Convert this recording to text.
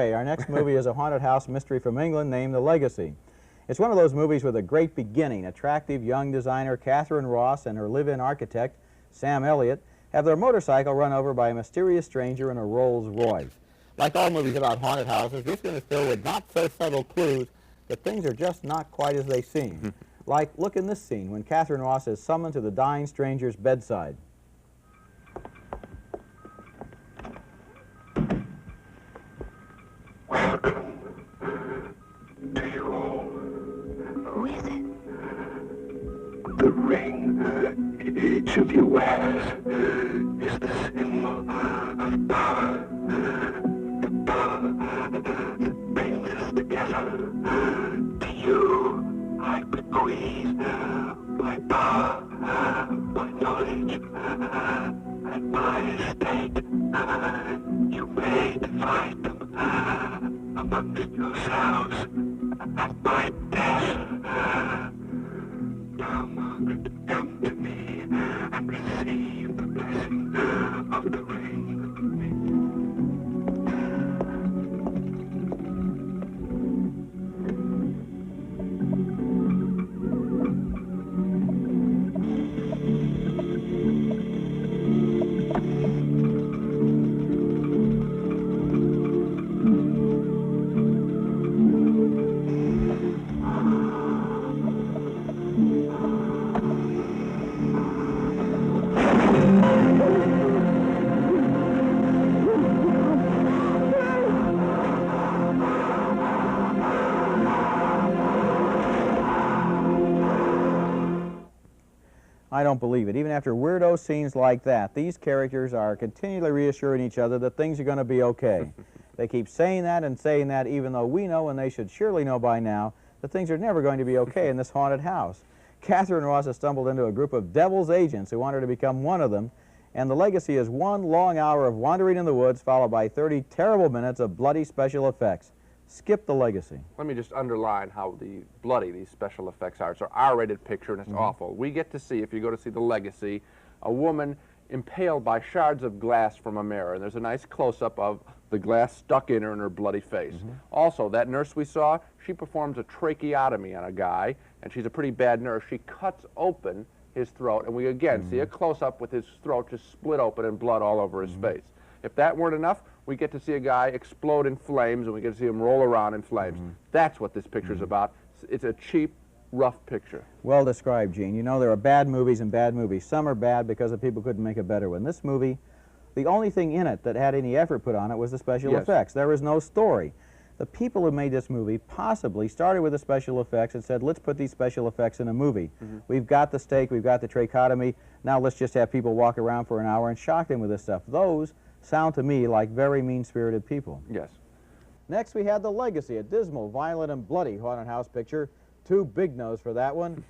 Okay, our next movie is a haunted house mystery from England named The Legacy. It's one of those movies with a great beginning. Attractive young designer Catherine Ross and her live-in architect, Sam Elliott, have their motorcycle run over by a mysterious stranger in a Rolls Royce. Like all movies about haunted houses, this one is filled with not-so-subtle clues that things are just not quite as they seem. Like, look in this scene when Catherine Ross is summoned to the dying stranger's bedside. Welcome to you all. Who is it? The ring each of you wears is the symbol of power. The power that brings us together. To you, I bequeath my power, my knowledge, and my estate. You may divide them amongst yourselves at my death. Now, Margaret, come to me and receive the blessing of the ring from me. I don't believe it. Even after weirdo scenes like that, these characters are continually reassuring each other that things are going to be okay. They keep saying that and saying that, even though we know, and they should surely know by now, that things are never going to be okay in this haunted house. Catherine Ross has stumbled into a group of devil's agents who want her to become one of them, and the legacy is one long hour of wandering in the woods, followed by 30 terrible minutes of bloody special effects. Skip the legacy. Let me just underline how bloody these special effects are. It's an R-rated picture, and it's awful. We get to see, if you go to see The Legacy, a woman impaled by shards of glass from a mirror. And there's a nice close-up of the glass stuck in her and her bloody face. Also, that nurse we saw, she performs a tracheotomy on a guy, and she's a pretty bad nurse. She cuts open his throat, and we again see a close-up with his throat just split open and blood all over his face. If that weren't enough, we get to see a guy explode in flames, and we get to see him roll around in flames. That's what this picture's about. It's a cheap, rough picture. Well described, Gene. You know, there are bad movies and bad movies. Some are bad because the people couldn't make a better one. This movie, the only thing in it that had any effort put on it was the special effects. There was no story. The people who made this movie possibly started with the special effects and said, let's put these special effects in a movie. We've got the stake, we've got the tracheotomy, now let's just have people walk around for an hour and shock them with this stuff. Those sound to me like very mean-spirited people. Yes. Next we had The Legacy, a dismal, violent, and bloody haunted house picture. Too big nose for that one.